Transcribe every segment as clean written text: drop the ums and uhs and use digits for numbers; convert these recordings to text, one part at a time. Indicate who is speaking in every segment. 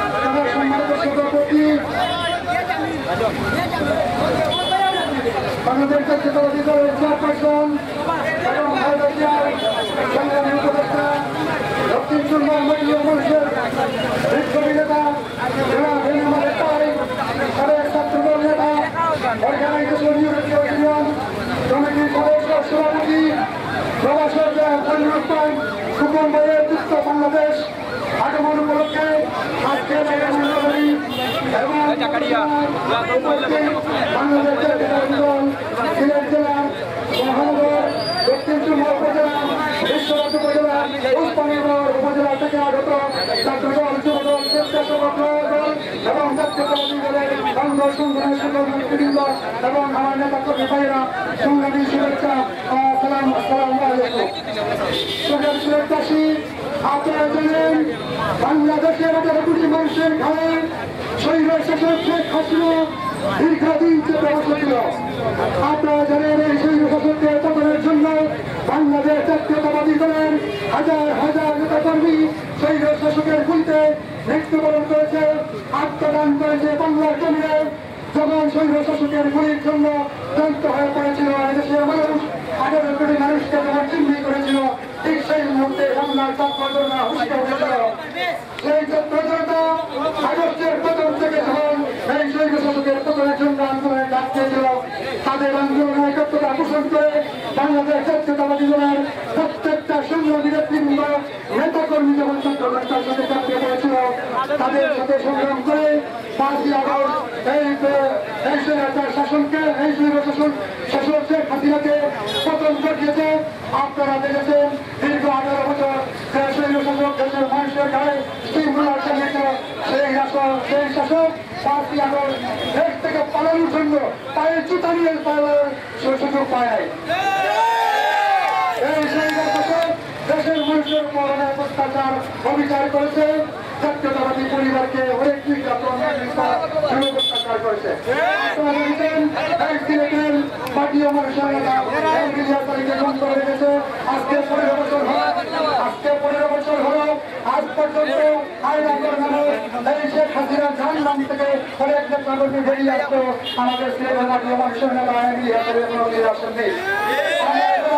Speaker 1: সম্মানিত সভাপতি বাংলাদেশ জাতীয়তাবাদী দলের চেয়ারপারসন এবং সংগ্রামী উপদেষ্টা দক্ষিণ সুরমা মহিলা মানুষের বিপ্লবী নেতা আমাদের তাই সাবেক ছাত্রদল নেতা অর্গানাইজেশন ইউনিয়ন কমিটির সদস্য সভাপতি প্রবাসক সুকুম ভাইয়ের যুক্ত বাংলাদেশ আগমন উপলক্ষে আজকে এবং বাংলাদেশের সিলেট জেলার মহানগর দক্ষিণ সুরমা উপজেলা বিশ্বনাথ উপজেলা উসমানীনগর উপজেলা থেকে আগত ছাত্রদল যুবদল স্বেচ্ছাসেবক দল এবং জাতীয়তাবাদী দলের অঙ্গ সংগঠনের সকল নেতৃবৃন্দ এবং আমার নেতা কর্মী ভাইয়েরা সংগ্রামী শুভেচ্ছা আসসালামু আলাইকুম। সিলেটবাসী আপনারা জানেন বাংলাদেশের 18 কোটি মানুষের ঘাড়ে স্বৈর শাসক শেখ হাসিনা দীর্ঘদিন চেপে বসেছিল। আপনারা জানেন এই স্বৈর শাসকদের পতনের জন্য বাংলাদেশ জাতীয়তাবাদী দলের হাজার হাজার নেতা কর্মী স্বৈর শাসকের গুলিতে মৃত্যুবরণ করেছে, আত্মদান করেছে বাংলার জমিনে। যখন স্বৈর শাসকের গুলির জন্য ক্লান্ত হয়ে পড়েছিল এদেশের মানুষ, 18 কোটি মানুষকে যখন চিহ্নিত করেছিল, ঠিক সেই মুহূর্তে বাংলার ছাত্রজনতা হুঁশিয়ার হয়েছিল। সেই ছাত্রজনতা আগস্টের প্রথম থেকে যখন এই স্বৈর শাসকের পতনের জন্য আন্দোলনের ডাক দিয়েছিল, তাদের আন্দোলনের একত্রতা পোষণ করে বাংলাদেশ জাতীয়তাবাদী দলের প্রত্যেকটা সংগ্রামী নেতৃবৃন্দ নেতা কর্মী যখন ছাত্রজনতার সাথে চাপিয়ে পড়েছিল, তাদের সাথে সংগ্রাম করে 5ই আগস্ট এই শাসনকে এই স্বৈর শাসক শেখ হাসিনাকে পতন ঘটিয়েছে। আপনারা দেখেছেন দীর্ঘ 18 বছর স্বৈর শাসক দেশের মানুষের গায়ে স্টিমুলার চালিয়েছে। সেই শাসক 5ই আগস্ট দেশ থেকে পালানোর জন্য পায়ে জুতা নিয়ে পালানোর সুযোগ পায় নাই। এই স্বৈর শাসক দেশের মানুষের উপর অনেক অত্যাচার অবিচার করেছে, জাতীয়তাবাদী পরিবারকে অনেক নির্যাতন অত্যাচার করেছে। পার্টিও মানুষের তারিখে বন্ধ হয়ে গেছে। আজকে 15 বছর হলো আজ পর্যন্ত এই শেখ হাসিনার জাহান্নাম থেকে অনেক নেতা কর্মী বেরিয়ে আসতো, আমাদের সিলেটের পার্টিও মানুষের নেতা আসেন নেই।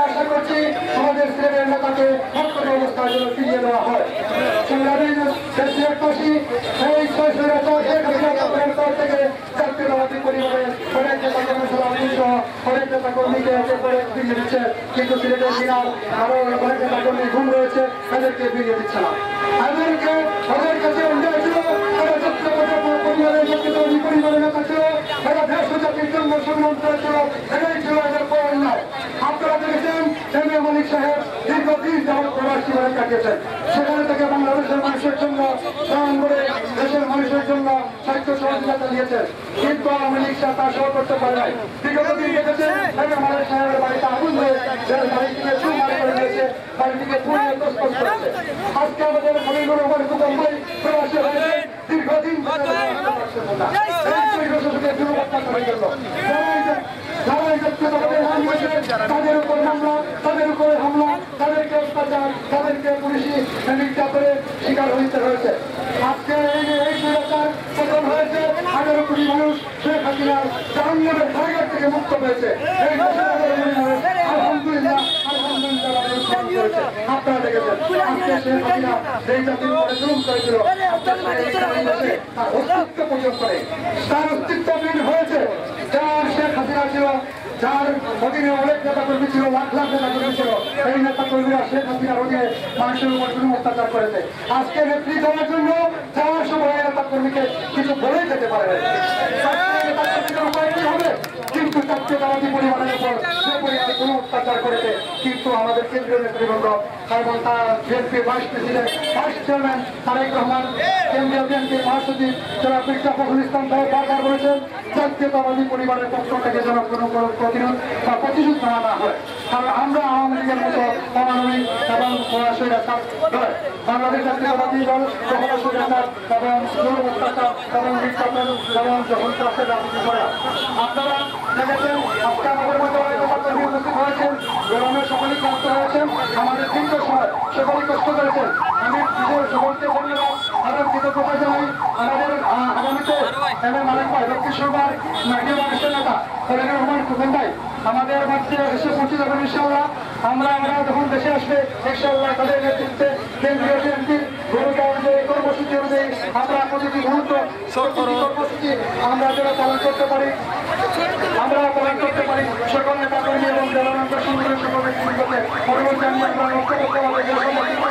Speaker 1: আশা করছি আমাদের সিলেটের নেতাকে বর্তমান অবস্থার জন্য ফিরিয়ে দেওয়া হয়। সিলেটবাসী এই থেকে জাতীয়তাবাদী পরিবারের অনেক নেতা কর্মী সহ অনেক নেতা কর্মীকে ফিরিয়ে দিচ্ছে, কিন্তু সিলেটের কিনার আরো অনেক নেতা কর্মী ঘুম রয়েছে, তাদেরকে ফিরিয়ে দিচ্ছে না। ওদের কাছে অন্যায় ছিল, তারা পরিবারের নেতা ছিল, তারা দেশ জাতির জন্য সংগ্রাম করেছিল, এটাই ছিল এদের অন্যায়। আপনারা দেখেছেন মালিক সাহেব দীর্ঘদিন যাবৎ প্রবাস জীবনে কাটিয়েছেন, সেখানে থেকে বাংলাদেশের মানুষের জন্য স্মরণ করে দেশের মানুষের জন্য সাহিত্য সহযোগিতা দিয়েছেন, কিন্তু আওয়ামী লীগ তার সহ করতে পারে নাই। বিগত দিন দেখেছেন মালিক সাহেবের বাড়িতে আগুন হয়ে বাড়িটিকে চুরমার করে দিয়েছে, বাড়িটিকে পুড়িয়ে তছনছ করেছে। আজকে আমাদের খলিলুর রহমান হুকুম ভাই প্রবাসী হয়েছে, দীর্ঘদিন তাদের উপর হামলা, তাদেরকে অত্যাচার, তাদেরকে পুলিশি নির্যাতনের শিকার হইতে হয়েছে। আজকে এই সুরক্ষার পতন হয়েছে, 18 কোটি মানুষ শেখ হাসিনার জাহান্নামের জায়গা থেকে মুক্ত হয়েছে। আলহামদুলিল্লাহ আপনারা দেখেছেন আজকে শেখ হাসিনা এই জাতির উপরে জুলুম করেছিল, তার অস্তিত্ব পর্যন্ত নেই, তার অস্তিত্বহীন হয়েছে। যার শেখ হাসিনা ছিল, যার অধীনে অনেক নেতা কর্মী ছিল, লাখ লাখ নেতা কর্মী ছিল, এই নেতা কর্মীরা শেখ হাসিনার অধীনে মানুষের উপর জুলুম অত্যাচার করেছে। আজকে নেত্রী দেওয়ার জন্য যাওয়ার সময় নেতা কর্মীকে কিছু বলেই যেতে পারে না, উপায় কি হবে? কিন্তু জাতীয়তাবাদী পরিবারের উপর সে পরিবার কোনো অত্যাচার করেছে, কিন্তু আমাদের কেন্দ্রীয় নেতৃবৃন্দ এবং তার BNP vice president vice chairman Tarek Rahman, কেন্দ্রীয় বিএনপির মহাসচিব জনাব মির্জা ফখরুল ইসলাম সাহেব বারবার বলেছেন জাতীয়তাবাদী পরিবারের পক্ষ থেকে যেন কোনো প্রতিরোধ বা প্রতিশোধ নেওয়া না হয়। কারণ আমরা আওয়ামী লীগের মতো অমানবিক এবং স্বৈরাচার নয়। বাংলাদেশ জাতীয়তাবাদী দল কখনো স্বৈরাচার এবং জুলুম অত্যাচার এবং নির্যাতন এবং যখন রাজনীতি করে। আপনারা দেখেছেন আজকে আমাদের মতো উপস্থিত হয়েছেন, গরমে সকলেই ক্লান্ত হয়েছেন, আমাদের দীর্ঘ সময় সকলেই কষ্ট করেছেন। আমি সকলকে ধন্যবাদ। কৃতজ্ঞতা জানাই আমাদের আগামীতে মালিক ভাই লক্ষ্মীশ্বরবার নাকি মানুষের নেতা তাদের রহমান খুকন ভাই আমাদের মধ্যে এসে পৌঁছে যাবেন ইনশাআল্লাহ। আমরা যখন দেশে আসবে ইনশাআল্লাহ তাদের নেতৃত্বে কেন্দ্রীয় বিএনপির ভূমিকা অনুযায়ী কর্মসূচি অনুযায়ী আমরা প্রতিটি মুহূর্ত কর্মসূচি আমরা যারা পালন করতে পারি সকল নেতা কর্মী এবং জনগণকে সুন্দর সকল ব্যক্তিগত পরবর্তী আমি আমরা লক্ষ্য করতে পারি